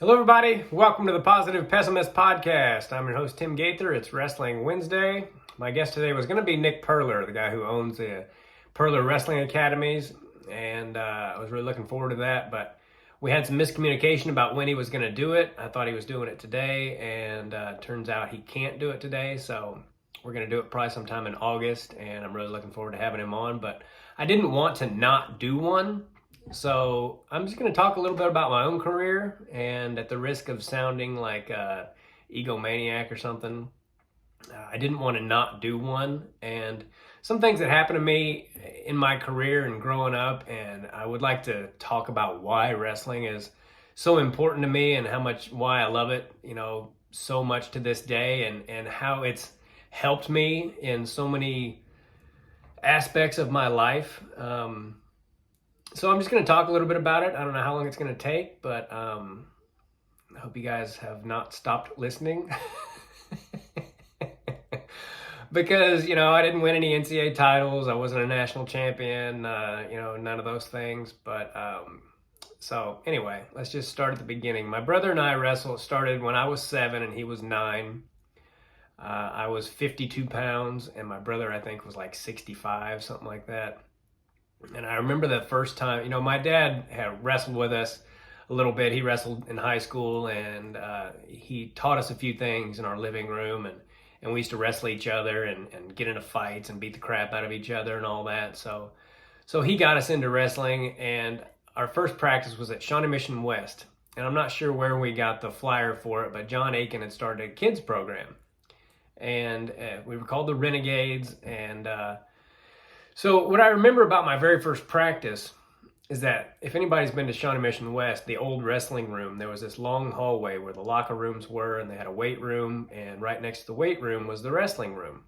Hello, everybody. Welcome to the Positive Pessimist Podcast. I'm your host, Tim Gaither. It's Wrestling Wednesday. My guest today was going to be Nick Perler, the guy who owns the Perler Wrestling Academies, and I was really looking forward to that, but we had some miscommunication about when he was going to do it. I thought he was doing it today, and turns out he can't do it today, so we're going to do it probably sometime in August, and I'm really looking forward to having him on, but I didn't want to not do one. So I'm just going to talk a little bit about my own career, and at the risk of sounding like a egomaniac or something, I didn't want to not do one. And some things that happened to me in my career and growing up, and I would like to talk about why wrestling is so important to me and why I love it, so much to this day, and how it's helped me in so many aspects of my life. So I'm just going to talk a little bit about it. I don't know how long it's going to take, but I hope you guys have not stopped listening. Because, I didn't win any NCAA titles. I wasn't a national champion, none of those things. But so anyway, let's just start at the beginning. My brother and I started when I was 7 and he was 9. I was 52 pounds and my brother, I think, was like 65, something like that. And I remember the first time, my dad had wrestled with us a little bit. He wrestled in high school, and he taught us a few things in our living room, and we used to wrestle each other and get into fights and beat the crap out of each other and all that. So he got us into wrestling, and our first practice was at Shawnee Mission West. And I'm not sure where we got the flyer for it, but John Aiken had started a kids program. And we were called the Renegades, and so what I remember about my very first practice is that if anybody's been to Shawnee Mission West, the old wrestling room, there was this long hallway where the locker rooms were, and they had a weight room, and right next to the weight room was the wrestling room.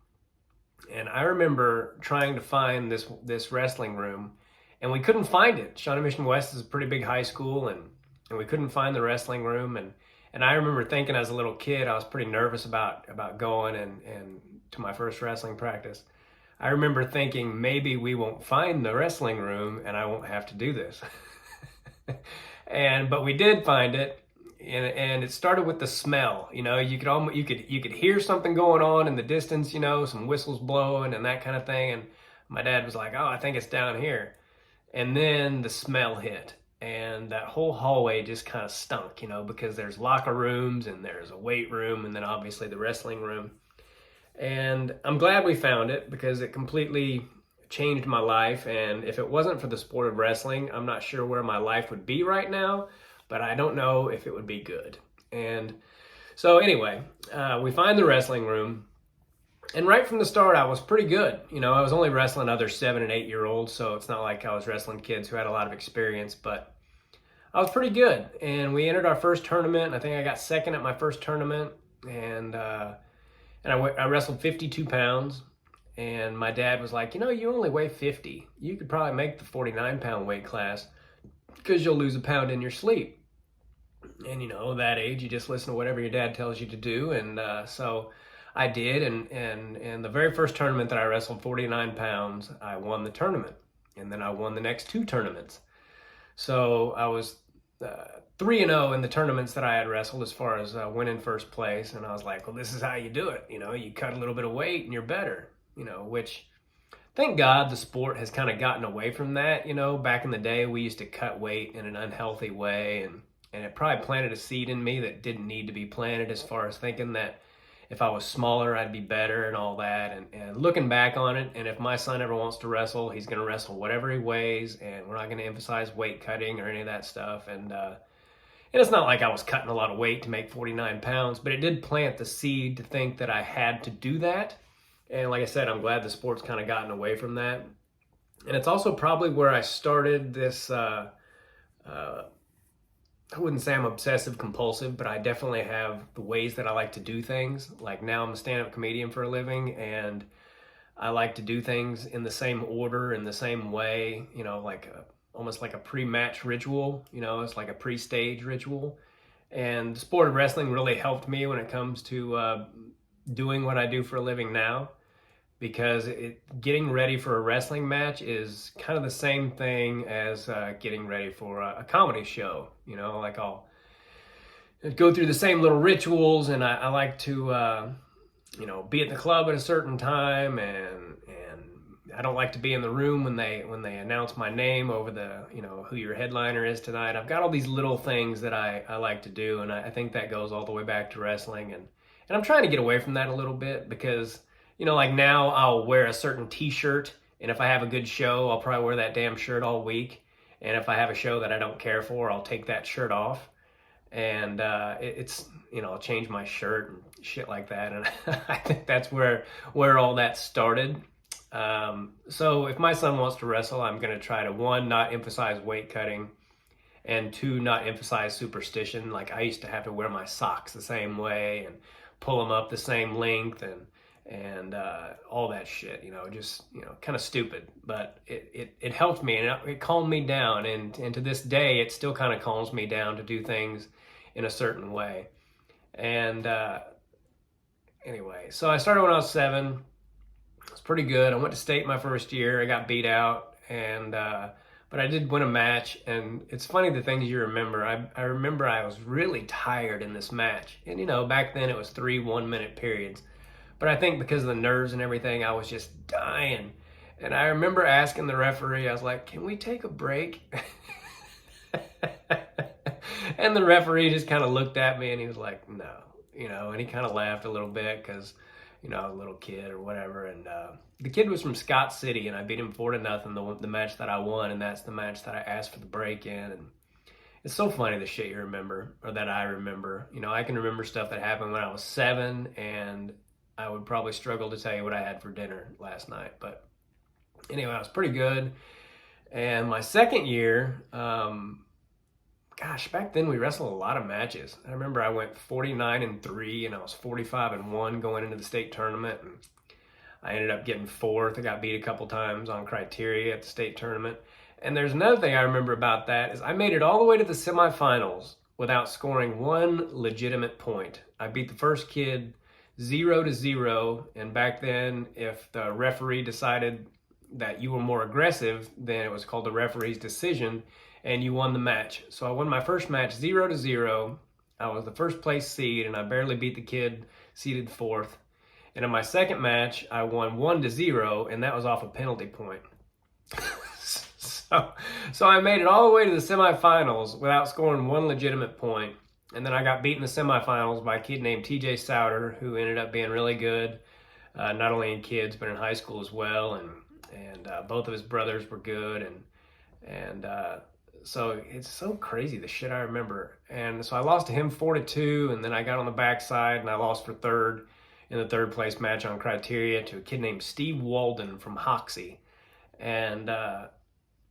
And I remember trying to find this wrestling room, and we couldn't find it. Shawnee Mission West is a pretty big high school, and we couldn't find the wrestling room. And I remember thinking as a little kid, I was pretty nervous about going and to my first wrestling practice. I remember thinking maybe we won't find the wrestling room and I won't have to do this. But we did find it, and it started with the smell. You could hear something going on in the distance, some whistles blowing and that kind of thing. And my dad was like, "Oh, I think it's down here." And then the smell hit, and that whole hallway just kind of stunk, because there's locker rooms and there's a weight room and then obviously the wrestling room. And I'm glad we found it because it completely changed my life. And if it wasn't for the sport of wrestling, I'm not sure where my life would be right now, but I don't know if it would be good. And so anyway, we find the wrestling room. And right from the start, I was pretty good. I was only wrestling other 7 and 8 year olds, so it's not like I was wrestling kids who had a lot of experience, but I was pretty good. And we entered our first tournament, and I think I got second at my first tournament. And I wrestled 52 pounds, and my dad was like, you only weigh 50. You could probably make the 49-pound weight class because you'll lose a pound in your sleep. And, that age, you just listen to whatever your dad tells you to do. And so I did, and the very first tournament that I wrestled 49 pounds, I won the tournament. And then I won the next 2 tournaments. So I was 3-0 in the tournaments that I had wrestled as far as winning first place. And I was like, well, this is how you do it. You cut a little bit of weight and you're better, which thank God the sport has kind of gotten away from that. Back in the day, we used to cut weight in an unhealthy way. And it probably planted a seed in me that didn't need to be planted, as far as thinking that if I was smaller, I'd be better and all that. And looking back on it, and if my son ever wants to wrestle, he's going to wrestle whatever he weighs, and we're not going to emphasize weight cutting or any of that stuff. And it's not like I was cutting a lot of weight to make 49 pounds, but it did plant the seed to think that I had to do that. And like I said, I'm glad the sport's kind of gotten away from that. And it's also probably where I started this, I wouldn't say I'm obsessive compulsive, but I definitely have the ways that I like to do things. Like now I'm a stand-up comedian for a living, and I like to do things in the same order, in the same way, almost like a pre-match ritual, it's like a pre-stage ritual. And the sport of wrestling really helped me when it comes to doing what I do for a living now, because getting ready for a wrestling match is kind of the same thing as getting ready for a comedy show. Like I'll go through the same little rituals, and I like to be at the club at a certain time, and I don't like to be in the room when they announce my name over the who your headliner is tonight. I've got all these little things that I like to do, and I think that goes all the way back to wrestling, and I'm trying to get away from that a little bit because like now I'll wear a certain t-shirt, and if I have a good show, I'll probably wear that damn shirt all week, and if I have a show that I don't care for, I'll take that shirt off. And it's I'll change my shirt and shit like that, and I think that's where all that started. So if my son wants to wrestle, I'm going to try to, one, not emphasize weight cutting, and two, not emphasize superstition. Like I used to have to wear my socks the same way and pull them up the same length and all that shit. Just kind of stupid, but it helped me, and it calmed me down, and to this day it still kind of calms me down to do things in a certain way. And anyway, so I started when I was 7. It was pretty good. I went to state my first year. I got beat out, and but I did win a match. And it's funny the things you remember. I remember I was really tired in this match, and back then it was 3 1-minute periods. But I think because of the nerves and everything, I was just dying. And I remember asking the referee, I was like, "Can we take a break?" And the referee just kind of looked at me and he was like, "No," and he kind of laughed a little bit because, a little kid or whatever. And the kid was from Scott City, and I beat him 4-0 the match that I won, and that's the match that I asked for the break in. And it's so funny the shit you remember, or that I remember. I can remember stuff that happened when I was 7, and I would probably struggle to tell you what I had for dinner last night. But anyway, I was pretty good. And my second year, back then we wrestled a lot of matches. I remember I went 49-3, and I was 45-1 going into the state tournament. And I ended up getting 4th. I got beat a couple times on criteria at the state tournament. And there's another thing I remember about that is I made it all the way to the semifinals without scoring one legitimate point. I beat the first kid 0-0, and back then, if the referee decided that you were more aggressive, then it was called the referee's decision, and you won the match. So I won my first match 0-0. I was the first place seed, and I barely beat the kid seeded 4th. And in my second match, I won 1-0, and that was off a penalty point. So I made it all the way to the semifinals without scoring one legitimate point. And then I got beat in the semifinals by a kid named TJ Souter, who ended up being really good, not only in kids, but in high school as well. And both of his brothers were good. And so it's so crazy, the shit I remember. And so I lost to him 4-2, and then I got on the backside, and I lost for 3rd in the 3rd place match on criteria to a kid named Steve Walden from Hoxie. And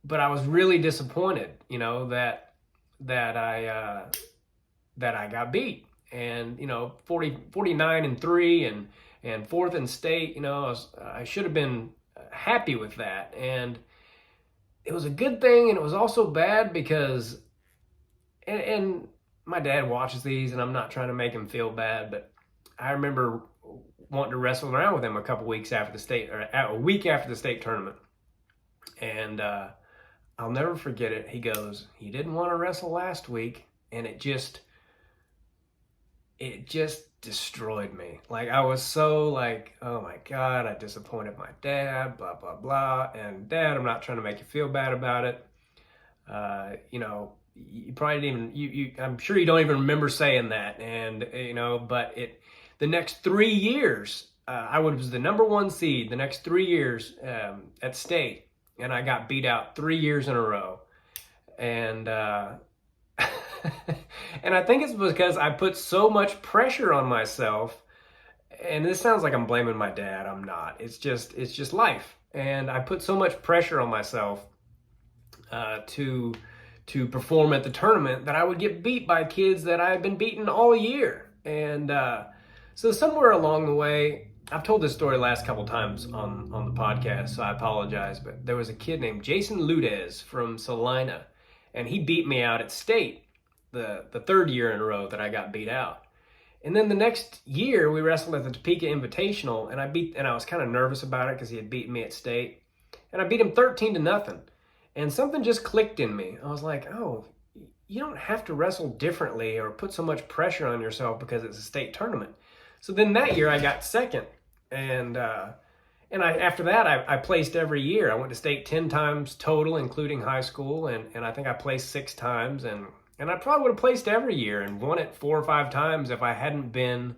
but I was really disappointed, that I got beat. And 49-3 and 4th in state. I should have been happy with that. And it was a good thing, and it was also bad because, and my dad watches these, and I'm not trying to make him feel bad, but I remember wanting to wrestle around with him a couple weeks after the state, or a week after the state tournament. And I'll never forget it. He goes, "You didn't want to wrestle last week," and it just destroyed me. Like, I was so like, oh my God, I disappointed my dad, blah, blah, blah. And Dad, I'm not trying to make you feel bad about it. You probably didn't even, I'm sure you don't even remember saying that. And, but the next 3 years, I was the number 1 seed the next 3 years at state. And I got beat out 3 years in a row. And, and I think it's because I put so much pressure on myself. And this sounds like I'm blaming my dad. I'm not. It's just life. And I put so much pressure on myself to perform at the tournament that I would get beat by kids that I had been beaten all year. And so somewhere along the way, I've told this story last couple times on the podcast, so I apologize. But there was a kid named Jason Ludez from Salina, and he beat me out at state the 3rd year in a row that I got beat out. And then the next year we wrestled at the Topeka Invitational, and I was kind of nervous about it because he had beaten me at state, and I beat him 13-0. And something just clicked in me. I was like, oh, you don't have to wrestle differently or put so much pressure on yourself because it's a state tournament. So then that year I got second, and after that I placed every year. I went to state 10 times total, including high school, and I think I placed 6 times, and I probably would have placed every year and won it 4 or 5 times if I hadn't been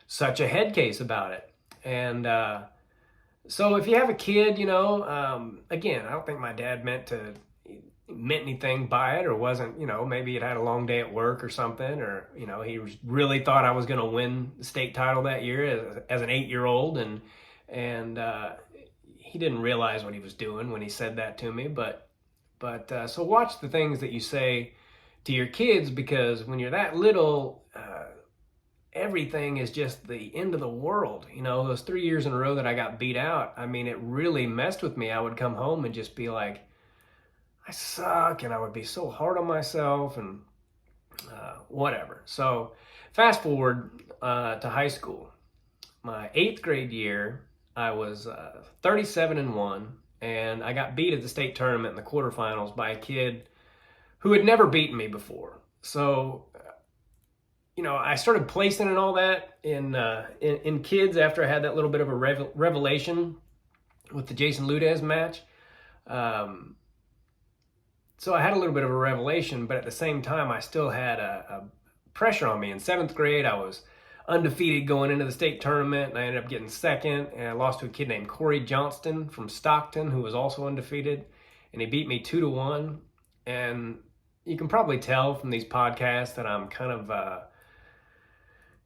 such a head case about it. And so if you have a kid, again, I don't think my dad meant anything by it, or wasn't, maybe he'd had a long day at work or something, or, he really thought I was going to win the state title that year as an 8-year-old. And he didn't realize what he was doing when he said that to me. But so watch the things that you say to your kids, because when you're that little, everything is just the end of the world. Those 3 years in a row that I got beat out, I mean, it really messed with me. I would come home and just be like, I suck, and I would be so hard on myself, and whatever. So fast forward to high school. My 8th grade year, I was 37-1, and I got beat at the state tournament in the quarterfinals by a kid who had never beaten me before. So, I started placing and all that in kids after I had that little bit of a revelation with the Jason Ludez match. So I had a little bit of a revelation, but at the same time, I still had a pressure on me. In 7th grade, I was undefeated going into the state tournament, and I ended up getting second, and I lost to a kid named Corey Johnston from Stockton, who was also undefeated, and he beat me 2-1. And you can probably tell from these podcasts that I'm kind of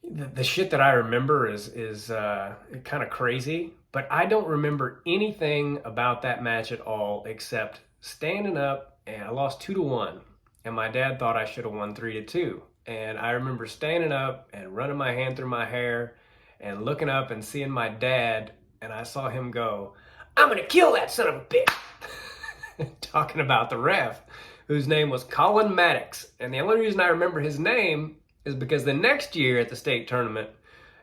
the shit that I remember is kind of crazy, but I don't remember anything about that match at all except standing up, and I lost 2-1, and my dad thought I should have won 3-2. And I remember standing up and running my hand through my hair and looking up and seeing my dad, and I saw him go, "I'm gonna kill that son of a bitch," talking about the ref, whose name was Colin Maddox. And the only reason I remember his name is because the next year at the state tournament,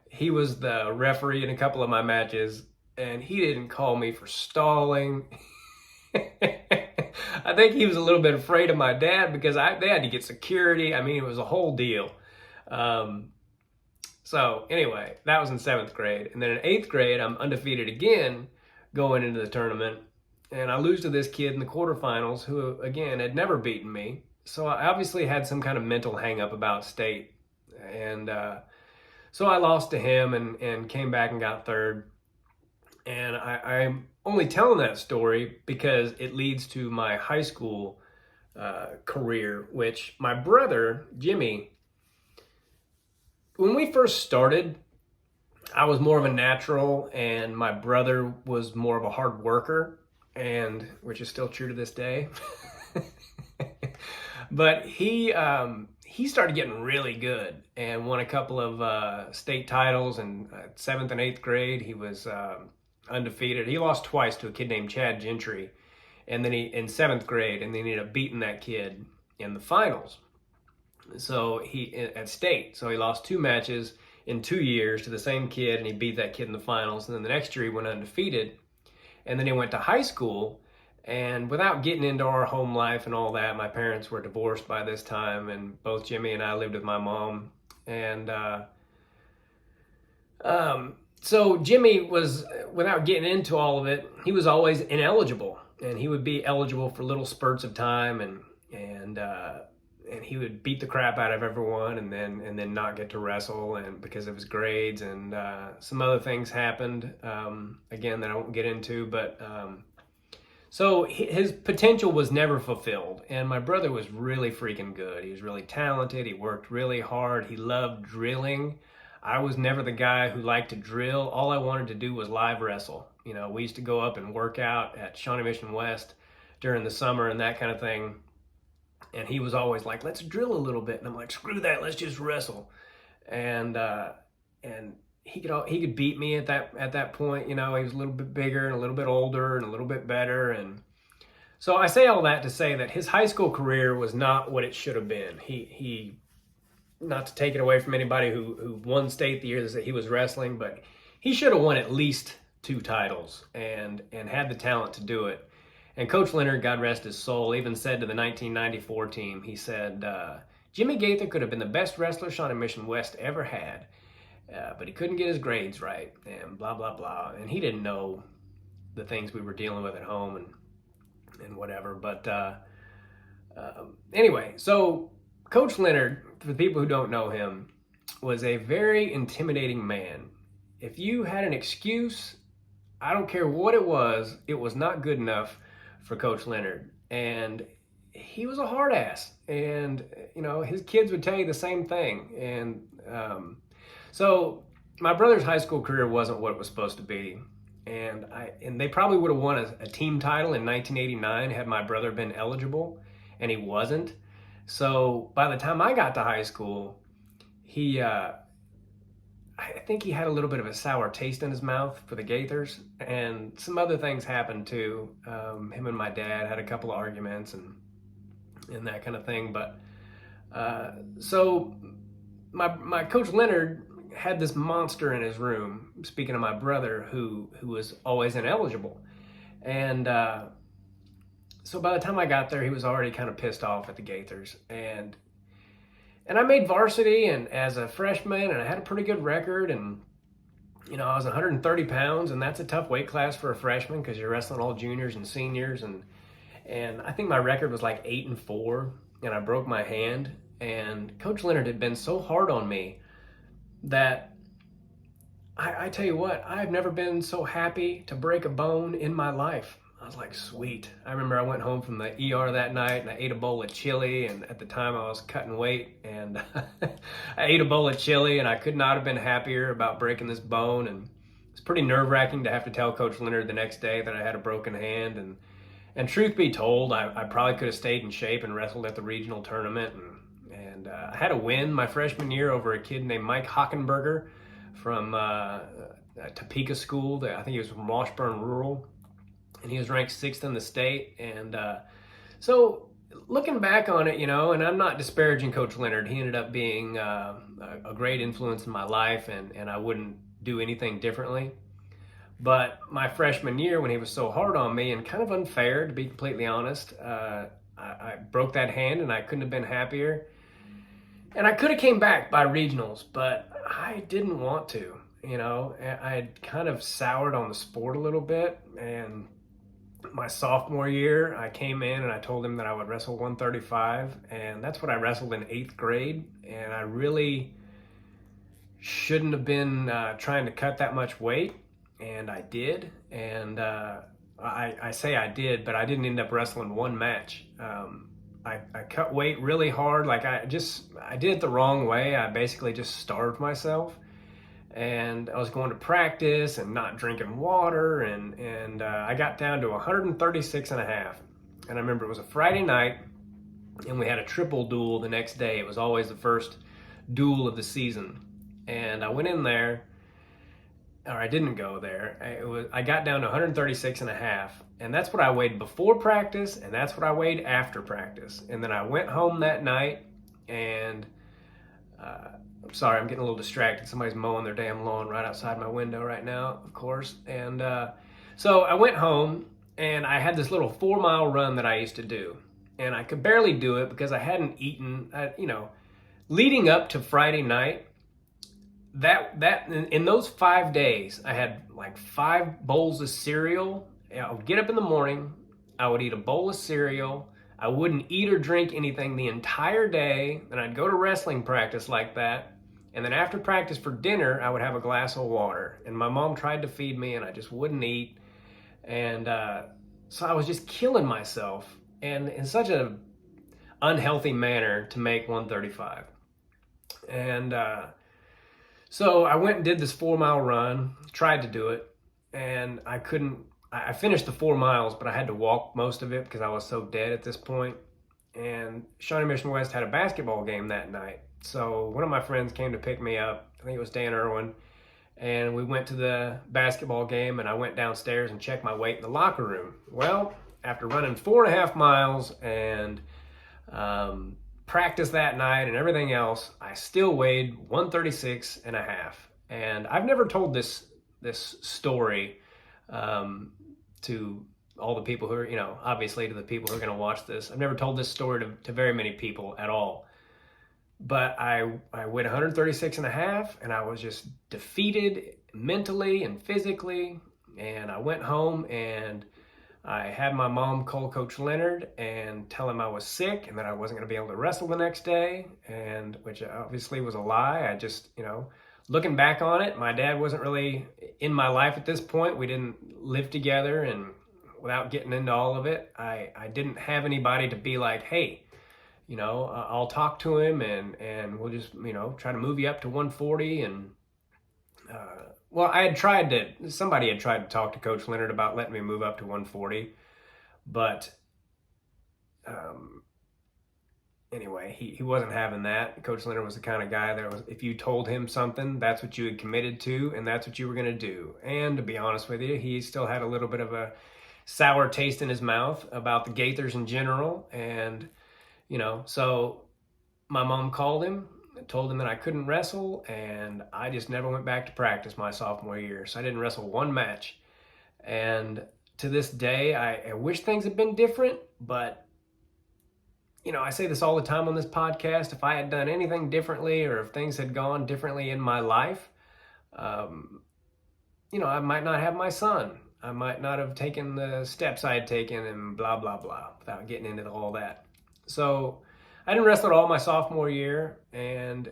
he was the referee in a couple of my matches, and he didn't call me for stalling. I think he was a little bit afraid of my dad because they had to get security. I mean, it was a whole deal. So anyway, that was in 7th grade. And then in 8th grade, I'm undefeated again going into the tournament. And I lose to this kid in the quarterfinals who, again, had never beaten me. So I obviously had some kind of mental hang up about state. And so I lost to him and came back and got third. And I'm only telling that story because it leads to my high school career, which my brother, Jimmy, when we first started, I was more of a natural, and my brother was more of a hard worker, and which is still true to this day. But he started getting really good and won a couple of state titles. In 7th and 8th grade, he was undefeated. He lost twice to a kid named Chad Gentry, and then in 7th grade, and then he ended up beating that kid in the finals. So at state, so he lost 2 matches in 2 years to the same kid, and he beat that kid in the finals. And then the next year he went undefeated, and then he went to high school. And without getting into our home life and all that, my parents were divorced by this time, and both Jimmy and I lived with my mom. And so Jimmy was, without getting into all of it, he was always ineligible, and he would be eligible for little spurts of time, and he would beat the crap out of everyone, and then not get to wrestle, and because of his grades, and some other things happened again that I won't get into, but so his potential was never fulfilled. And my brother was really freaking good. He was really talented. He worked really hard. He loved drilling. I was never the guy who liked to drill. All I wanted to do was live wrestle. We used to go up and work out at Shawnee Mission West during the summer and that kind of thing. And he was always like, "Let's drill a little bit." And I'm like, "Screw that, let's just wrestle." And he could beat me at that point. He was a little bit bigger and a little bit older and a little bit better. And so I say all that to say that his high school career was not what it should have been. He not to take it away from anybody who won state the year that he was wrestling, but he should have won at least 2 titles and had the talent to do it. And Coach Leonard, God rest his soul, even said to the 1994 team, he said, Jimmy Gaither could have been the best wrestler Shawnee Mission West ever had, but he couldn't get his grades right, and blah, blah, blah. And he didn't know the things we were dealing with at home and whatever. But anyway, so Coach Leonard, for the people who don't know him, was a very intimidating man. If you had an excuse, I don't care what it was not good enough for Coach Leonard. And he was a hard ass. And, you know, his kids would tell you the same thing. And so my brother's high school career wasn't what it was supposed to be. And they probably would have won a team title in 1989 had my brother been eligible, and he wasn't. So by the time I got to high school, I think he had a little bit of a sour taste in his mouth for the Gaithers, and some other things happened too. Him and my dad had a couple of arguments and that kind of thing. But so my Coach Leonard had this monster in his room, speaking of my brother, who was always ineligible. And so by the time I got there, he was already kind of pissed off at the Gaithers. And I made varsity and as a freshman, and I had a pretty good record. And, you know, I was 130 pounds, and that's a tough weight class for a freshman because you're wrestling all juniors and seniors. And I think my record was like 8-4, and I broke my hand. And Coach Leonard had been so hard on me that I tell you what, I've never been so happy to break a bone in my life. I was like, sweet. I remember I went home from the ER that night and I ate a bowl of chili, and at the time I was cutting weight, and I ate a bowl of chili, and I could not have been happier about breaking this bone. And it's pretty nerve-wracking to have to tell Coach Leonard the next day that I had a broken hand. And truth be told, I probably could have stayed in shape and wrestled at the regional tournament. And I had a win my freshman year over a kid named Mike Hockenberger from Topeka School. I think he was from Washburn Rural, and he was ranked 6th in the state. And so looking back on it, you know, and I'm not disparaging Coach Leonard. He ended up being a great influence in my life, and I wouldn't do anything differently. But my freshman year, when he was so hard on me and kind of unfair, to be completely honest, I broke that hand, and I couldn't have been happier. And I could have came back by regionals, but I didn't want to. You know, I had kind of soured on the sport a little bit. And my sophomore year, I came in and I told him that I would wrestle 135. And that's what I wrestled in 8th grade. And I really shouldn't have been trying to cut that much weight. And I did. And I say I did, but I didn't end up wrestling one match. I cut weight really hard. Like I did it the wrong way. I basically just starved myself, and I was going to practice and not drinking water. And I got down to 136 and a half. And I remember it was a Friday night, and we had a triple duel the next day. It was always the first duel of the season. And I went in there, or I didn't go there. I got down to 136 and a half. And that's what I weighed before practice, and that's what I weighed after practice. And then I went home that night, and I'm sorry, I'm getting a little distracted. Somebody's mowing their damn lawn right outside my window right now, of course. And so I went home, and I had this little 4-mile run that I used to do. And I could barely do it because I hadn't eaten, you know, leading up to Friday night. In those 5 days, I had like 5 bowls of cereal. I would get up in the morning, I would eat a bowl of cereal, I wouldn't eat or drink anything the entire day, then I'd go to wrestling practice like that, and then after practice for dinner, I would have a glass of water. And my mom tried to feed me, and I just wouldn't eat. And so I was just killing myself, and in such an unhealthy manner to make 135. And so I went and did this 4-mile run, tried to do it, and I couldn't. I finished the 4 miles, but I had to walk most of it because I was so dead at this point. And Shawnee Mission West had a basketball game that night. So one of my friends came to pick me up. I think it was Dan Irwin. And we went to the basketball game, and I went downstairs and checked my weight in the locker room. Well, after running 4.5 miles and practice that night and everything else, I still weighed 136 and a half. And I've never told this story to all the people who are, obviously to the people who are going to watch this. I've never told this story to very many people at all. But I weighed 136 and a half, and I was just defeated mentally and physically. And I went home and I had my mom call Coach Leonard and tell him I was sick and that I wasn't going to be able to wrestle the next day, and which obviously was a lie. I just, looking back on it, my dad wasn't really in my life at this point. We didn't live together, and without getting into all of it, I didn't have anybody to be like, hey, I'll talk to him and we'll just, try to move you up to 140. And, well, somebody had tried to talk to Coach Leonard about letting me move up to 140, but, anyway, he wasn't having that. Coach Leonard was the kind of guy that was, if you told him something, that's what you had committed to, and that's what you were going to do. And to be honest with you, he still had a little bit of a sour taste in his mouth about the Gaithers in general. And, so my mom called him and told him that I couldn't wrestle, and I just never went back to practice my sophomore year. So I didn't wrestle one match. And to this day, I wish things had been different, but I say this all the time on this podcast. If I had done anything differently, or if things had gone differently in my life, I might not have my son. I might not have taken the steps I had taken, and blah, blah, blah, without getting into all that. So I didn't wrestle at all my sophomore year, and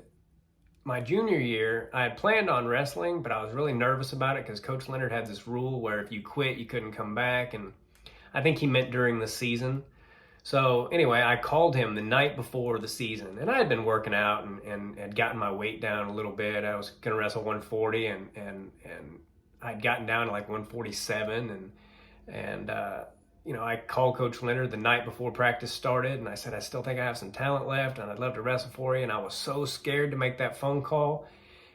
my junior year, I had planned on wrestling, but I was really nervous about it because Coach Leonard had this rule where if you quit, you couldn't come back, and I think he meant during the season. So anyway, I called him the night before the season, and I had been working out and had gotten my weight down a little bit. I was going to wrestle 140, and I'd gotten down to like 147, and I called Coach Leonard the night before practice started, and I said, I still think I have some talent left, and I'd love to wrestle for you. And I was so scared to make that phone call,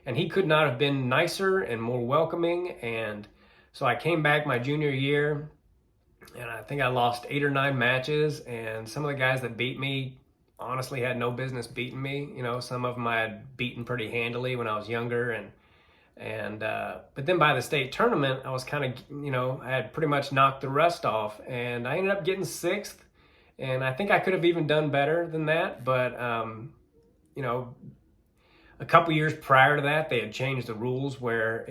and he could not have been nicer and more welcoming. And so I came back my junior year, and I think I lost 8 or 9 matches, and some of the guys that beat me honestly had no business beating me. Some of them I had beaten pretty handily when I was younger, but then by the state tournament, I was kind of, I had pretty much knocked the rust off, and I ended up getting 6th, and I think I could have even done better than that, but, a couple years prior to that, they had changed the rules where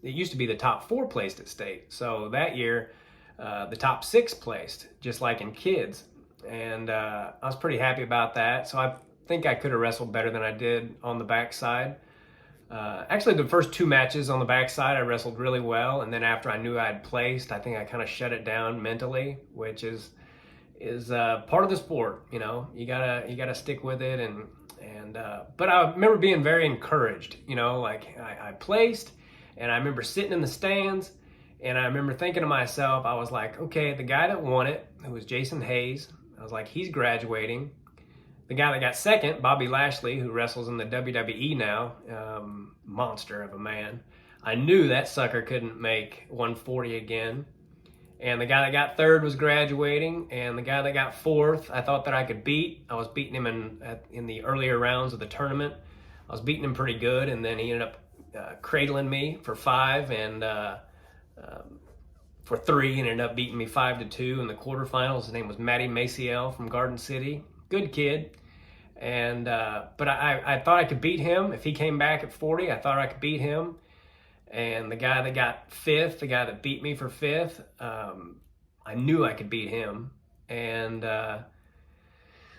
it used to be the top 4 placed at state. So that year, the top 6 placed, just like in kids. And I was pretty happy about that. So I think I could have wrestled better than I did on the backside. Actually, the first 2 matches on the backside, I wrestled really well. And then after I knew I had placed, I think I kind of shut it down mentally, which is part of the sport. You gotta stick with it. But I remember being very encouraged. I placed, and I remember sitting in the stands. And I remember thinking to myself, I was like, okay, the guy that won it, who was Jason Hayes, I was like, he's graduating. The guy that got second, Bobby Lashley, who wrestles in the WWE now, monster of a man. I knew that sucker couldn't make 140 again. And the guy that got third was graduating, and the guy that got fourth, I thought that I could beat. I was beating him in the earlier rounds of the tournament. I was beating him pretty good, and then he ended up cradling me for 5, and for 3, and ended up beating me 5-2 in the quarterfinals. His name was Matty Maciel from Garden City. Good kid. And but I thought I could beat him. If he came back at 40, I thought I could beat him. And the guy that got 5th, the guy that beat me for 5th, I knew I could beat him. And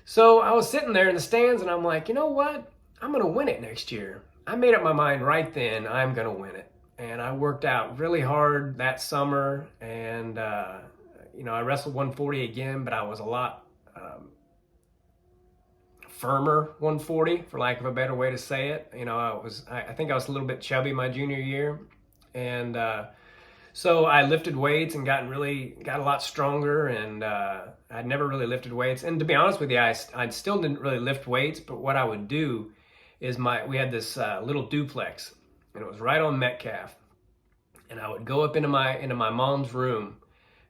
so I was sitting there in the stands, and I'm like, you know what? I'm going to win it next year. I made up my mind right then, I'm going to win it. And I worked out really hard that summer, and I wrestled 140 again, but I was a lot firmer 140, for lack of a better way to say it. I think I was a little bit chubby my junior year, and so I lifted weights and got a lot stronger, and I'd never really lifted weights. And to be honest with you, I still didn't really lift weights, but what I would do is we had this little duplex, and it was right on Metcalf. And I would go up into my mom's room,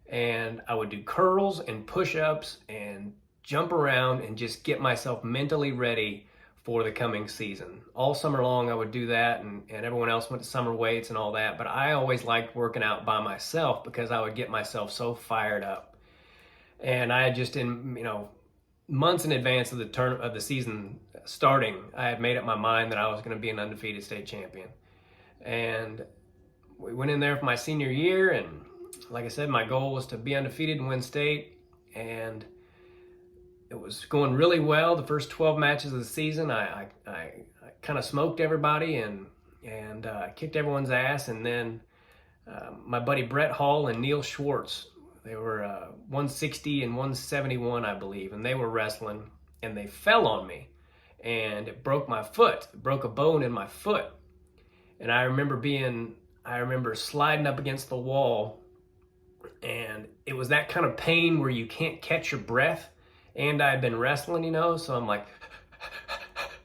and I would do curls and push-ups and jump around and just get myself mentally ready for the coming season. All summer long I would do that, and everyone else went to summer weights and all that, but I always liked working out by myself because I would get myself so fired up. And I had just months in advance of the season starting, I had made up my mind that I was going to be an undefeated state champion. And we went in there for my senior year, and like I said, my goal was to be undefeated and win state, and it was going really well. The first 12 matches of the season, I kind of smoked everybody and kicked everyone's ass. And then my buddy Brett Hall and Neil Schwartz, they were 160 and 171, I believe, and they were wrestling, and they fell on me, and it broke my foot. It broke a bone in my foot. And I remember sliding up against the wall, and it was that kind of pain where you can't catch your breath. And I had been wrestling, so I'm like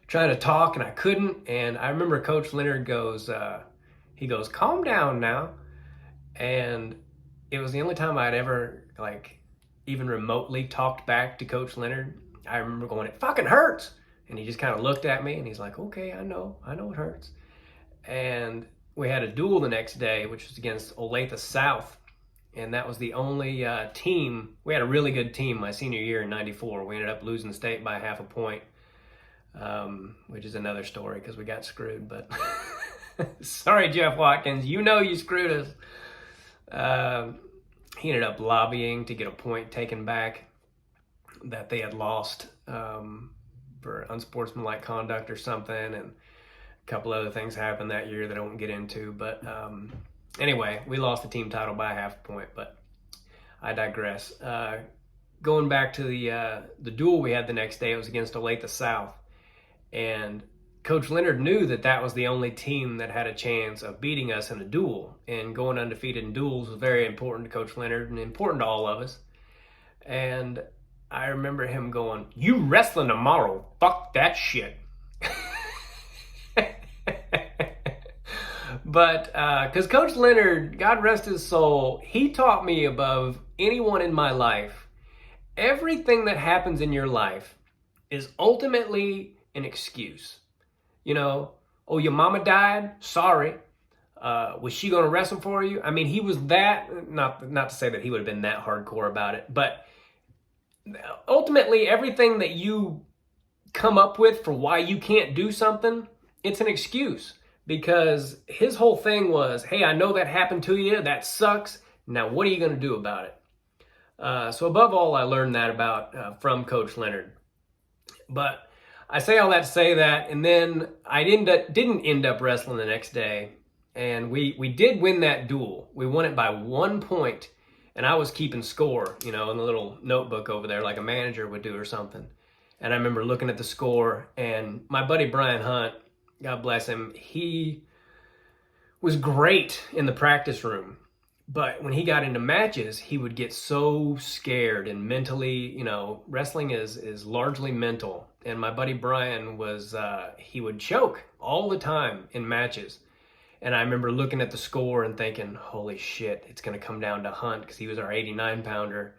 trying to talk, and I couldn't. And I remember Coach Leonard goes, calm down now. And it was the only time I'd ever even remotely talked back to Coach Leonard. I remember going, it fucking hurts. And he just kind of looked at me, and he's like, okay, I know it hurts. And we had a duel the next day, which was against Olathe South. And that was the only team. We had a really good team my senior year in '94. We ended up losing state by half a point, which is another story because we got screwed. But sorry, Jeff Watkins, you screwed us. He ended up lobbying to get a point taken back that they had lost for unsportsmanlike conduct or something. And a couple other things happened that year that I won't get into. But anyway, we lost the team title by half a point, but I digress. Going back to the duel we had the next day, it was against Olathe South. And Coach Leonard knew that was the only team that had a chance of beating us in a duel. And going undefeated in duels was very important to Coach Leonard and important to all of us. And I remember him going, you wrestling tomorrow, fuck that shit. But because Coach Leonard, God rest his soul, he taught me above anyone in my life, everything that happens in your life is ultimately an excuse. Oh, your mama died? Sorry. Was she going to wrestle for you? I mean, he was that, not to say that he would have been that hardcore about it, but ultimately everything that you come up with for why you can't do something, it's an excuse. Because his whole thing was, hey, I know that happened to you. That sucks. Now, what are you going to do about it? So above all, I learned that from Coach Leonard. But I say all that to say that, and then I didn't end up wrestling the next day. And we did win that duel. We won it by 1 point, and I was keeping score, in the little notebook over there like a manager would do or something. And I remember looking at the score, and my buddy Brian Hunt, God bless him, he was great in the practice room. But when he got into matches, he would get so scared and mentally, wrestling is largely mental. And my buddy Brian he would choke all the time in matches. And I remember looking at the score and thinking, holy shit, it's going to come down to Hunt because he was our 89-pounder.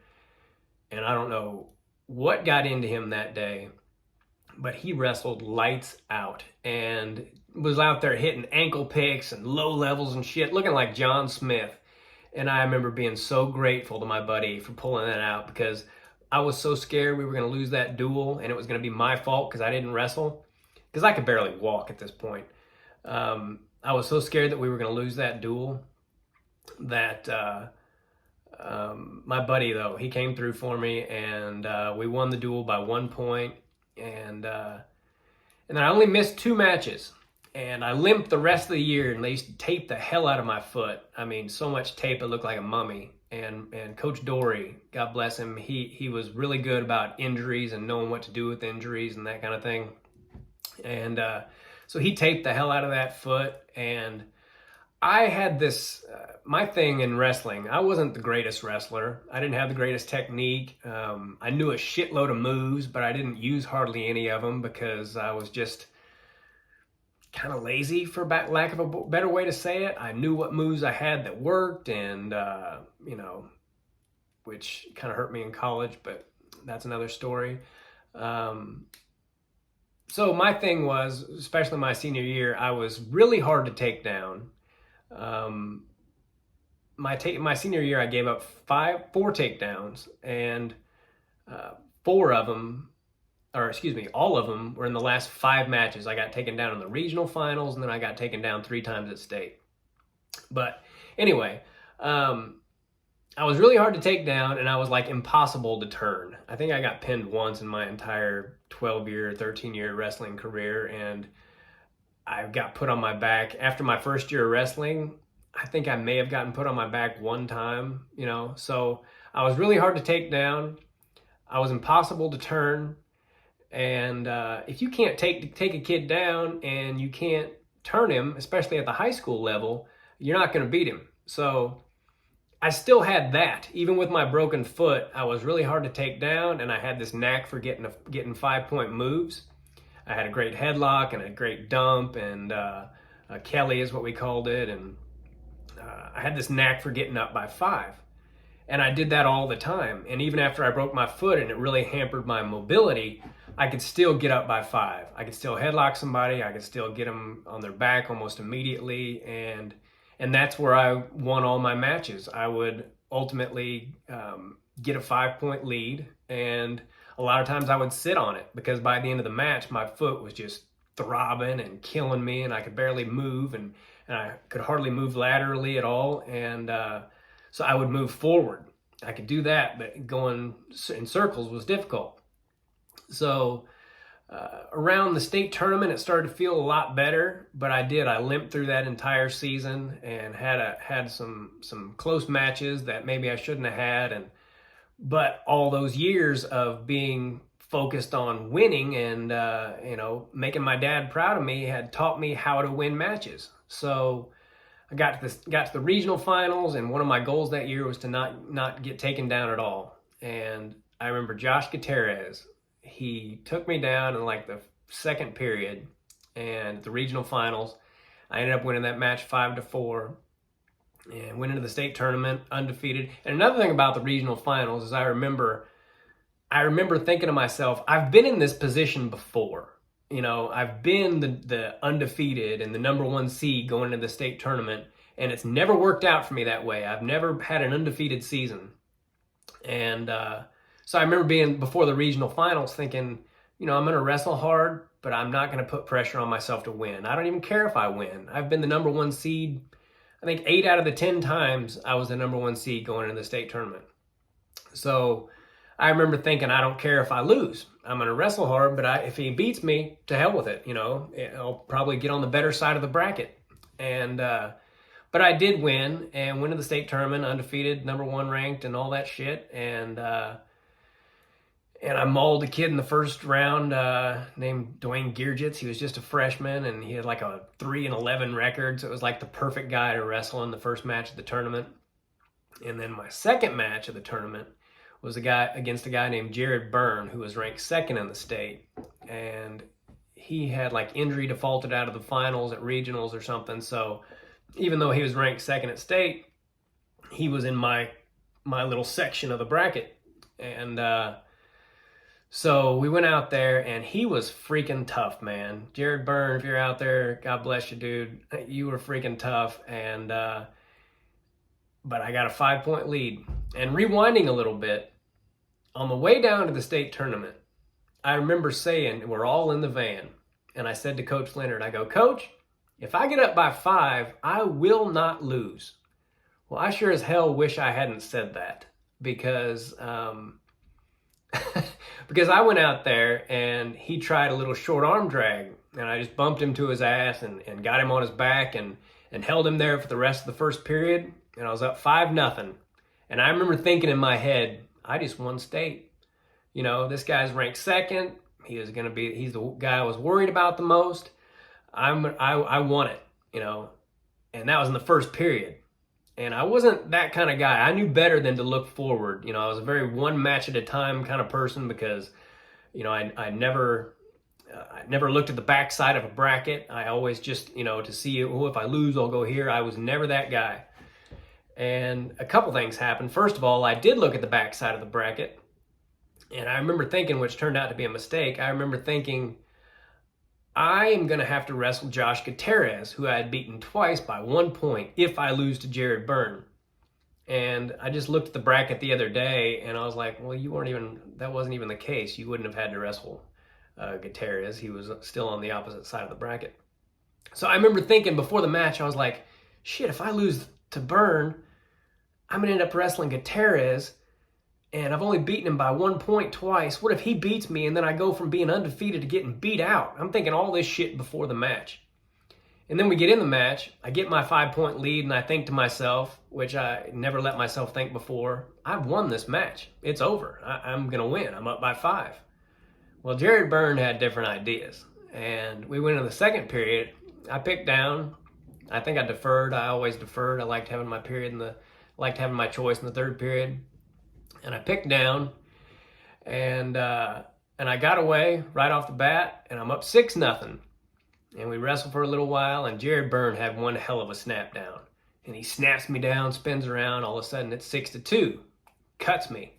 And I don't know what got into him that day, but he wrestled lights out and was out there hitting ankle picks and low levels and shit, looking like John Smith. And I remember being so grateful to my buddy for pulling that out because I was so scared we were going to lose that duel and it was going to be my fault because I didn't wrestle, because I could barely walk at this point. I was so scared that we were going to lose that duel that my buddy, though, he came through for me, and we won the duel by 1 point. And then I only missed 2 matches, and I limped the rest of the year, and they used to tape the hell out of my foot. I mean, so much tape it looked like a mummy. And Coach Dory, God bless him, he was really good about injuries and knowing what to do with injuries and that kind of thing. And so he taped the hell out of that foot, and I had this, my thing in wrestling, I wasn't the greatest wrestler. I didn't have the greatest technique. I knew a shitload of moves, but I didn't use hardly any of them because I was just kind of lazy, for lack of a better way to say it. I knew what moves I had that worked, and, which kind of hurt me in college, but that's another story. So my thing was, especially my senior year, I was really hard to take down. Um, my senior year, I gave up four takedowns, and uh, four of them, or excuse me, all of them were in the last 5 matches. I got taken down in the regional finals, and then I got taken down 3 times at state. But anyway, I was really hard to take down, and I was like impossible to turn. I think I got pinned once in my entire 12-year, 13-year wrestling career, and I got put on my back after my first year of wrestling. I think I may have gotten put on my back 1 time, So I was really hard to take down. I was impossible to turn, and if you can't take a kid down and you can't turn him, especially at the high school level, you're not going to beat him. So I still had that. Even with my broken foot, I was really hard to take down, and I had this knack for getting 5-point moves. I had a great headlock and a great dump, and Kelly is what we called it, and I had this knack for getting up by 5. And I did that all the time. And even after I broke my foot and it really hampered my mobility, I could still get up by 5. I could still headlock somebody. I could still get them on their back almost immediately. And that's where I won all my matches. I would ultimately get a 5-point lead. And a lot of times I would sit on it because by the end of the match, my foot was just throbbing and killing me, and I could barely move, and I could hardly move laterally at all. And so I would move forward. I could do that, but going in circles was difficult. So around the state tournament, it started to feel a lot better, but I limped through that entire season and had some close matches that maybe I shouldn't have had. But all those years of being focused on winning and making my dad proud of me had taught me how to win matches. So I got to the regional finals, and one of my goals that year was to not get taken down at all. And I remember Josh Gutierrez, he took me down in like the second period, and the regional finals, I ended up winning that match 5-4 and went into the state tournament undefeated. And another thing about the regional finals is I remember thinking to myself, I've been in this position before. I've been the undefeated and the number 1 seed going into the state tournament, and it's never worked out for me that way. I've never had an undefeated season. And so I remember being before the regional finals thinking, I'm going to wrestle hard, but I'm not going to put pressure on myself to win. I don't even care if I win. I've been the number 1 seed. I think 8 out of the 10 times I was the number 1 seed going into the state tournament. So I remember thinking, I don't care if I lose. I'm going to wrestle hard, but if he beats me, to hell with it. I'll probably get on the better side of the bracket. And but I did win and went to the state tournament undefeated, number 1 ranked, and all that shit. And I mauled a kid in the first round named Dwayne Gearjitz. He was just a freshman, and he had like a 3-11 record. So it was like the perfect guy to wrestle in the first match of the tournament. And then my second match of the tournament was against a guy named Jared Byrne, who was ranked 2nd in the state. And he had like injury defaulted out of the finals at regionals or something. So even though he was ranked 2nd at state, he was in my little section of the bracket. And so we went out there, and he was freaking tough, man. Jared Byrne, if you're out there, God bless you, dude. You were freaking tough. And but I got a 5-point lead. And rewinding a little bit, on the way down to the state tournament, I remember saying, we're all in the van, and I said to Coach Leonard, I go, Coach, if I get up by 5, I will not lose. Well, I sure as hell wish I hadn't said that, because because I went out there and he tried a little short arm drag, and I just bumped him to his ass and got him on his back and held him there for the rest of the first period, and I was up 5-0. And I remember thinking in my head, I just won state. This guy's ranked 2nd. He's the guy I was worried about the most. I won it, and that was in the first period. And I wasn't that kind of guy. I knew better than to look forward. I was a very one match at a time kind of person because, I never looked at the backside of a bracket. I always just, to see, if I lose, I'll go here. I was never that guy. And a couple things happened. First of all, I did look at the backside of the bracket. And I remember thinking, which turned out to be a mistake, I remember thinking, I am going to have to wrestle Josh Gutierrez, who I had beaten twice by 1 point, if I lose to Jared Byrne. And I just looked at the bracket the other day, and I was like, well, that wasn't even the case. You wouldn't have had to wrestle Gutierrez. He was still on the opposite side of the bracket. So I remember thinking before the match, I was like, shit, if I lose to Byrne, I'm going to end up wrestling Gutierrez, and I've only beaten him by 1 point twice. What if he beats me, and then I go from being undefeated to getting beat out? I'm thinking all this shit before the match. And then we get in the match, I get my 5-point lead, and I think to myself, which I never let myself think before, I've won this match. It's over. I'm going to win. I'm up by 5. Well, Jared Byrne had different ideas. And we went in the second period. I picked down. I think I deferred. I always deferred. I liked having my my choice in the third period. And I picked down, and I got away right off the bat, and I'm up 6-0. And we wrestled for a little while, and Jared Byrne had one hell of a snap down. And he snaps me down, spins around, all of a sudden it's 6-2, cuts me.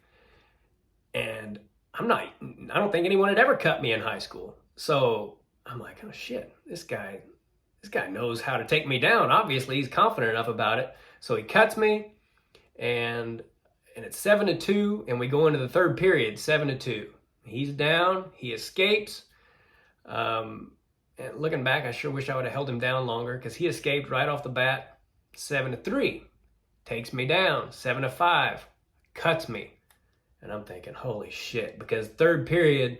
And I don't think anyone had ever cut me in high school. So I'm like, oh shit, this guy knows how to take me down. Obviously, he's confident enough about it. So he cuts me, and it's 7-2, and we go into the third period, 7-2. He's down, he escapes. And looking back, I sure wish I would have held him down longer, because he escaped right off the bat. 7-3, takes me down. 7-5, cuts me. And I'm thinking, holy shit, because third period,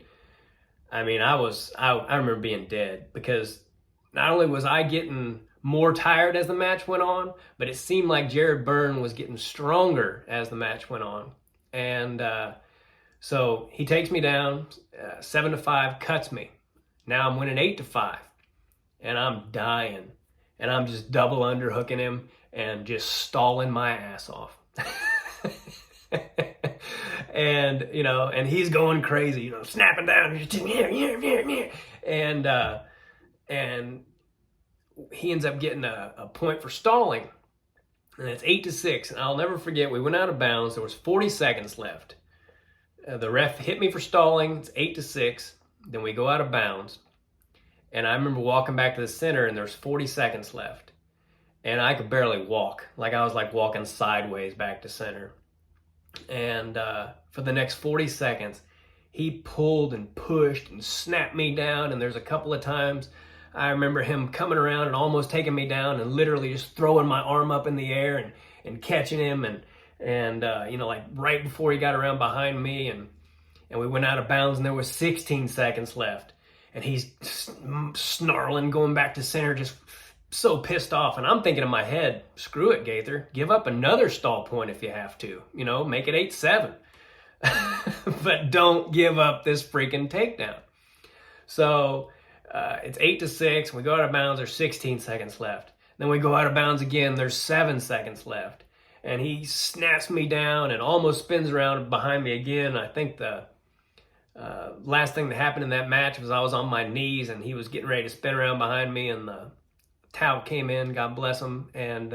I mean, I remember being dead, because not only was I getting more tired as the match went on, but it seemed like Jared Byrne was getting stronger as the match went on. And so he takes me down, 7-5, cuts me. Now I'm winning 8-5, and I'm dying, and I'm just double underhooking him and just stalling my ass off. And and he's going crazy, snapping down, and he ends up getting a point for stalling, and it's 8-6. And I'll never forget, we went out of bounds. There was 40 seconds left. The ref hit me for stalling. It's 8-6. Then we go out of bounds, and I remember walking back to the center, and there's 40 seconds left, and I could barely walk. Like, I was like walking sideways back to center. And for the next 40 seconds, he pulled and pushed and snapped me down, and there's a couple of times I remember him coming around and almost taking me down, and literally just throwing my arm up in the air and catching him, and like right before he got around behind me, and we went out of bounds, and there was 16 seconds left. And he's snarling, going back to center, just so pissed off. And I'm thinking in my head, screw it, Gaither. Give up another stall point if you have to. Make it 8-7. But don't give up this freaking takedown. So it's 8-6. We go out of bounds. There's 16 seconds left. Then we go out of bounds again. There's 7 seconds left. And he snaps me down and almost spins around behind me again. I think the last thing that happened in that match was I was on my knees, and he was getting ready to spin around behind me, and the towel came in, God bless him. And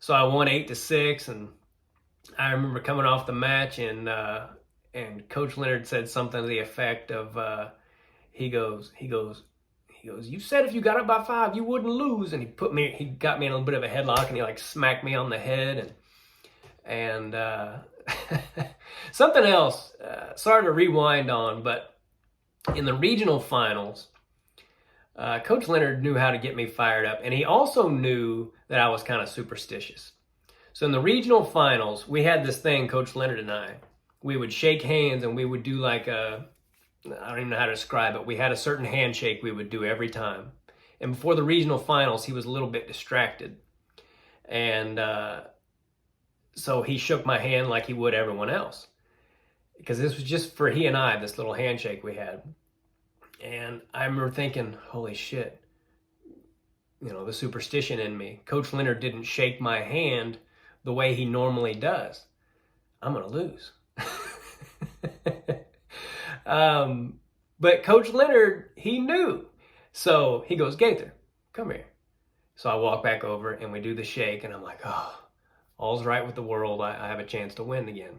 so I won 8-6. And I remember coming off the match, and Coach Leonard said something to the effect of, he goes, you said if you got up by 5, you wouldn't lose. And he got me in a little bit of a headlock, and he like smacked me on the head, and something else, sorry to rewind on, but in the regional finals, Coach Leonard knew how to get me fired up, and he also knew that I was kind of superstitious. So in the regional finals, we had this thing, Coach Leonard and I. We would shake hands, and we would do like I don't even know how to describe it. We had a certain handshake we would do every time. And before the regional finals, he was a little bit distracted. And so he shook my hand like he would everyone else, because this was just for he and I, this little handshake we had. And I remember thinking, holy shit, the superstition in me. Coach Leonard didn't shake my hand the way he normally does. I'm going to lose. But Coach Leonard, he knew. So he goes, Gaither, come here. So I walk back over, and we do the shake, and I'm like, oh, all's right with the world. I have a chance to win again.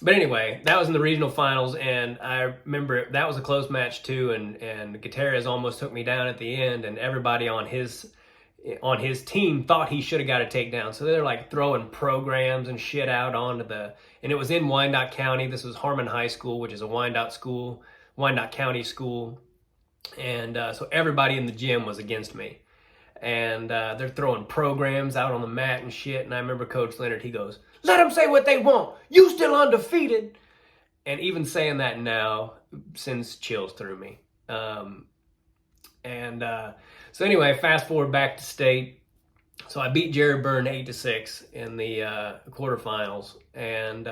But anyway, that was in the regional finals, and I remember that was a close match too. And Gutierrez almost took me down at the end, and everybody on his team thought he should have got a takedown. So they're like throwing programs and shit out onto and it was in Wyandotte County. This was Harmon High School, which is a Wyandotte County school. And so everybody in the gym was against me. And they're throwing programs out on the mat and shit. And I remember Coach Leonard, he goes, "Let them say what they want. You still undefeated." And even saying that now sends chills through me. So anyway, fast forward back to state. So I beat Jerry Byrne 8-6 in the quarterfinals. And